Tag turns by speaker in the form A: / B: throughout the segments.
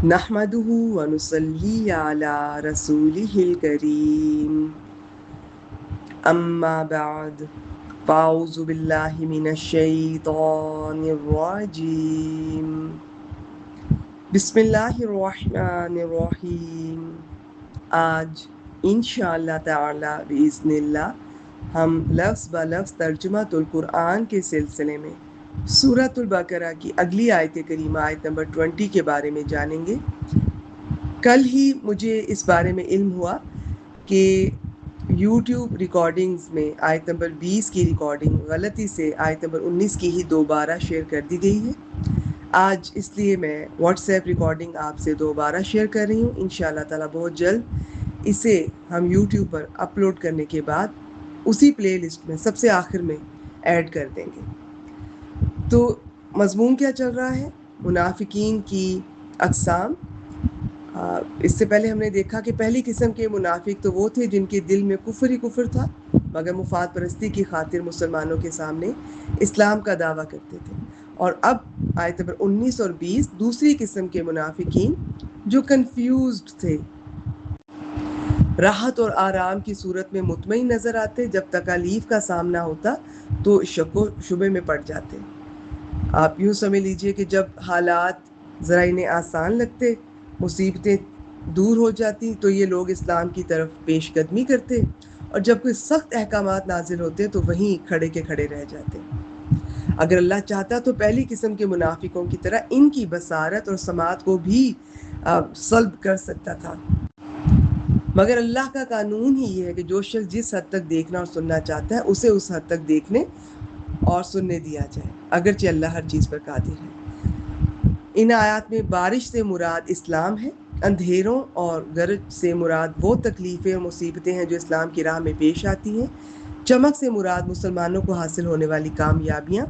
A: نحمدہ ونصلی علی رسولہ الکریم اما بعد فاعوذ باللہ من الشیطان الرجیم بسم اللہ الرحمن الرحیم۔ آج انشاءاللہ تعالی بإذن اللہ ہم لفظ بلفظ ترجمۃ القرآن کے سلسلے میں سورۃ البقرہ کی اگلی آیت کریمہ آیت نمبر 20 کے بارے میں جانیں گے۔ کل ہی مجھے اس بارے میں علم ہوا کہ یوٹیوب ریکارڈنگز میں آیت نمبر 20 کی ریکارڈنگ غلطی سے آیت نمبر 19 کی ہی دوبارہ شیئر کر دی گئی ہے۔ آج اس لیے میں واٹس ایپ ریکارڈنگ آپ سے دوبارہ شیئر کر رہی ہوں۔ انشاءاللہ تعالی بہت جلد اسے ہم یوٹیوب پر اپلوڈ کرنے کے بعد اسی پلے لسٹ میں سب سے آخر میں ایڈ کر دیں گے۔ تو مضمون کیا چل رہا ہے؟ منافقین کی اقسام۔ اس سے پہلے ہم نے دیکھا کہ پہلی قسم کے منافق تو وہ تھے جن کے دل میں کفر ہی کفر تھا، مگر مفاد پرستی کی خاطر مسلمانوں کے سامنے اسلام کا دعویٰ کرتے تھے۔ اور اب آیت نمبر 19 اور 20 دوسری قسم کے منافقین جو کنفیوزڈ تھے، راحت اور آرام کی صورت میں مطمئن نظر آتے، جب تکالیف کا سامنا ہوتا تو شک و شبے میں پڑ جاتے۔ آپ یوں سمجھ لیجئے کہ جب حالات ذرا انہیں آسان لگتے، مصیبتیں دور ہو جاتی تو یہ لوگ اسلام کی طرف پیش قدمی کرتے، اور جب کوئی سخت احکامات نازل ہوتے تو وہیں کھڑے کے کھڑے رہ جاتے۔ اگر اللہ چاہتا تو پہلی قسم کے منافقوں کی طرح ان کی بصارت اور سماعت کو بھی سلب کر سکتا تھا، مگر اللہ کا قانون ہی یہ ہے کہ جو شخص جس حد تک دیکھنا اور سننا چاہتا ہے اسے اس حد تک دیکھنے اور سننے دیا جائے، اگرچہ اللہ ہر چیز پر قادر ہے۔ ان آیات میں بارش سے مراد اسلام ہے، اندھیروں اور گرج سے مراد وہ تکلیفیں اور مصیبتیں ہیں جو اسلام کی راہ میں پیش آتی ہیں، چمک سے مراد مسلمانوں کو حاصل ہونے والی کامیابیاں،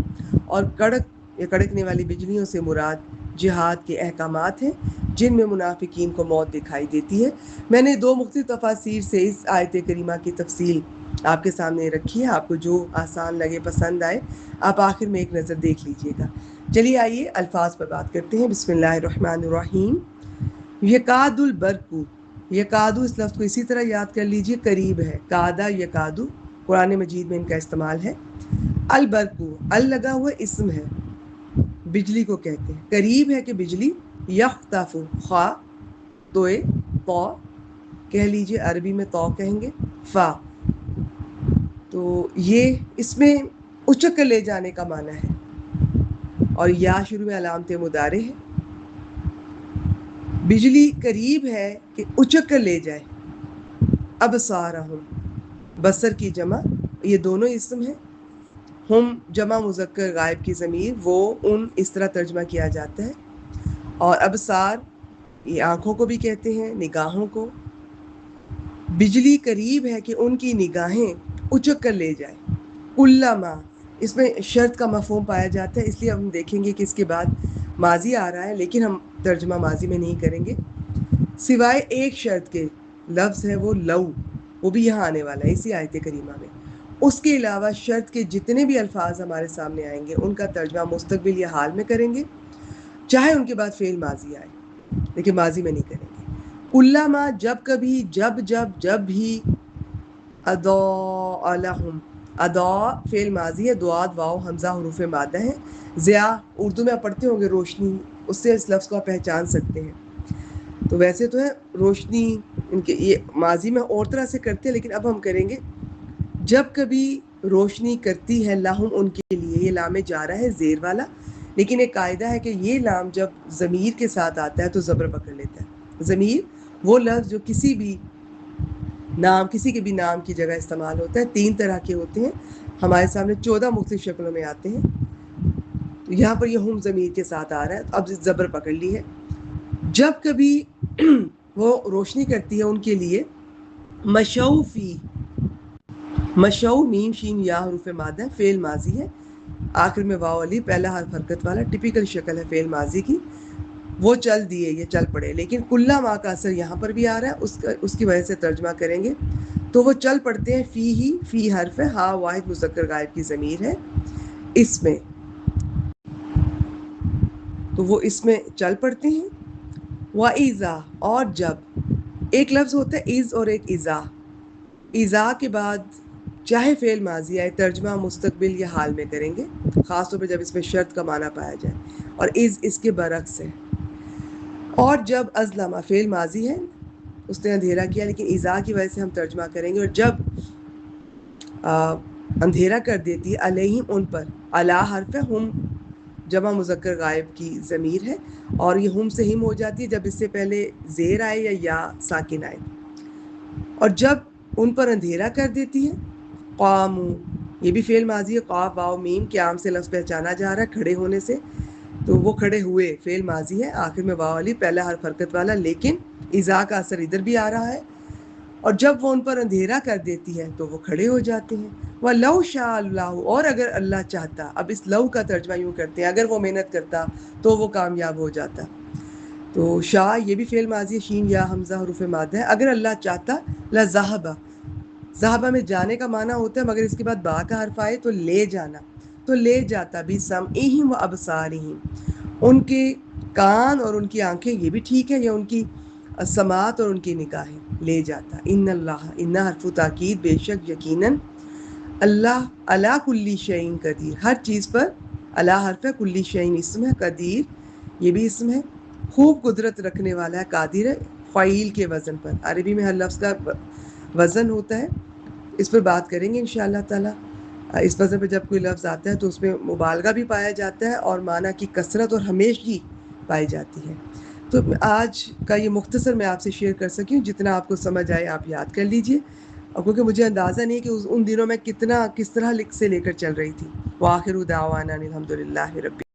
A: اور کڑکنے والی بجلیوں سے مراد جہاد کے احکامات ہیں جن میں منافقین کو موت دکھائی دیتی ہے۔ میں نے دو مختلف تفاسیر سے اس آیت کریمہ کی تفصیل آپ کے سامنے رکھی ہے، آپ کو جو آسان لگے پسند آئے آپ آخر میں ایک نظر دیکھ لیجئے گا۔ چلیے آئیے الفاظ پر بات کرتے ہیں۔ بسم اللہ الرحمن الرحیم۔ یکاد البرق، یکادو اس لفظ کو اسی طرح یاد کر لیجئے، قریب ہے، کادا یکادو قرآن مجید میں ان کا استعمال ہے۔ البرق، ال لگا ہوا اسم ہے، بجلی کو کہتے ہیں، قریب ہے کہ بجلی، یخطف، خواہ توئے تو کہہ لیجئے، عربی میں تو کہیں گے، فا، تو یہ اس میں اچک کر لے جانے کا معنی ہے، اور یا شروع میں علامت مضارع ہے۔ بجلی قریب ہے کہ اچک کر لے جائے۔ ابصارہم، بصر کی جمع، یہ دونوں اسم ہیں، ہم جمع مذکر غائب کی ضمیر، وہ ان اس طرح ترجمہ کیا جاتا ہے، اور ابصار یہ آنکھوں کو بھی کہتے ہیں، نگاہوں کو۔ بجلی قریب ہے کہ ان کی نگاہیں اچک کر لے جائے۔ کلما، اس میں شرط کا مفہوم پایا جاتا ہے، اس لیے ہم دیکھیں گے کہ اس کے بعد ماضی آ رہا ہے، لیکن ہم ترجمہ ماضی میں نہیں کریں گے، سوائے ایک شرط کے، لفظ ہے وہ لو، وہ بھی یہاں آنے والا ہے اسی آیت کریمہ میں۔ اس کے علاوہ شرط کے جتنے بھی الفاظ ہمارے سامنے آئیں گے ان کا ترجمہ مستقبل یا حال میں کریں گے، چاہے ان کے بعد فعل ماضی آئے، لیکن ماضی میں نہیں کریں گے۔ کلما، جب کبھی، جب بھی، اضاء لہم، اضاء فعل ماضی ہے، دعاد واو حمزہ حروف مادہ ہیں، ضیاء اردو میں آپ پڑھتے ہوں گے روشنی، اس سے اس لفظ کو آپ پہچان سکتے ہیں۔ تو ویسے تو ہے روشنی، ان کے یہ ماضی میں اور طرح سے کرتے ہیں، لیکن اب ہم کریں گے جب کبھی روشنی کرتی ہے، لہم ان کے لیے، یہ لام جارہ ہے زیر والا، لیکن ایک قاعدہ ہے کہ یہ لام جب ضمیر کے ساتھ آتا ہے تو زبر پکڑ لیتا ہے۔ ضمیر وہ لفظ جو کسی بھی نام، کسی کے بھی نام کی جگہ استعمال ہوتا ہے، تین طرح کے ہوتے ہیں، ہمارے سامنے 14 مختلف شکلوں میں آتے ہیں، تو یہاں پر یہ ہم ضمیر کے ساتھ آ رہا ہے، اب زبر پکڑ لی ہے۔ جب کبھی وہ روشنی کرتی ہے ان کے لیے، مشو فی، مشو میم شین یا حروف مادہ، فعل ماضی ہے، آخر میں واو علی، پہلا حرف حرکت والا، ٹپیکل شکل ہے فعل ماضی کی، وہ چل دیے، یہ چل پڑے، لیکن کلّا ماں کا اثر یہاں پر بھی آ رہا ہے، اس کی وجہ سے ترجمہ کریں گے تو وہ چل پڑتے ہیں، فی ہی، فی حرف ہے، ہا واحد مذکر غائب کی ضمیر ہے، اس میں، تو وہ اس میں چل پڑتے ہیں۔ وَإِذَا اور جب. ایک لفظ ہوتا ہے از اور ایک اذا. اذا کے بعد چاہے فعل ماضی آئے ترجمہ مستقبل یا حال میں کریں گے، خاص طور پہ جب اس میں شرط کا معنی پایا جائے، اور از اس کے برعکس ہے. اور جب ازلم فعل ماضی ہے، اس نے اندھیرا کیا، لیکن اذا کی وجہ سے ہم ترجمہ کریں گے. اور جب اندھیرا کر دیتی ہے علیہم ان پر، علی حرف ہم جمع مذکر غائب کی ضمیر ہے، اور یہ ہم سے ہم ہو جاتی ہے جب اس سے پہلے زیر آئے یا ساکن آئے. اور جب ان پر اندھیرا کر دیتی ہے قامو، یہ بھی فعل ماضی ہے، قاف واو میم قیام سے لفظ پہچانا جا رہا ہے کھڑے ہونے سے، تو وہ کھڑے ہوئے فعل ماضی ہے، آخر میں واو علی پہلا حرف حرکت والا، لیکن اذا کا اثر ادھر بھی آ رہا ہے. اور جب وہ ان پر اندھیرا کر دیتی ہے تو وہ کھڑے ہو جاتے ہیں. وَلَوْ شَاءَ اللَّهُ اور اگر اللہ چاہتا. اب اس لو کا ترجمہ یوں کرتے ہیں، اگر وہ محنت کرتا تو وہ کامیاب ہو جاتا. تو شاء یہ بھی فعل ماضی ہے، شین یا حمزہ حروف مادہ ہے. اگر اللہ چاہتا لَذَهَبَ، ذہبہ میں جانے کا معنی ہوتا ہے، مگر اس کے بعد با کا حرف آئے تو لے جانا، تو لے جاتا بِسَمْعِهِمْ وَأَبْصَارِهِمْ، ان کے کان اور ان کی آنکھیں، یہ بھی ٹھیک ہے، یا ان کی سماعت اور ان کی نگاہیں لے جاتا. ان اللہ، ان حرف تاکید بے شک یقیناً، اللہ علی کل شیء قدیر ہر چیز پر، علی حرف ہے، کل شیء اسم ہے، قدیر یہ بھی اسم ہے، خوب قدرت رکھنے والا ہے، قادر ہے فعیل کے وزن پر. عربی میں ہر لفظ کا وزن ہوتا ہے، اس پر بات کریں گے انشاءاللہ تعالی. اس وزن پہ جب کوئی لفظ آتا ہے تو اس میں مبالغہ بھی پایا جاتا ہے اور معنی کی کثرت اور ہمیشگی پائی جاتی ہے. تو آج کا یہ مختصر میں آپ سے شیئر کر سکی ہوں، جتنا آپ کو سمجھ آئے آپ یاد کر لیجئے، اور کیونکہ مجھے اندازہ نہیں کہ ان دنوں میں کس طرح سے لے کر چل رہی تھی. وآخر دعوانا الحمدللہ رب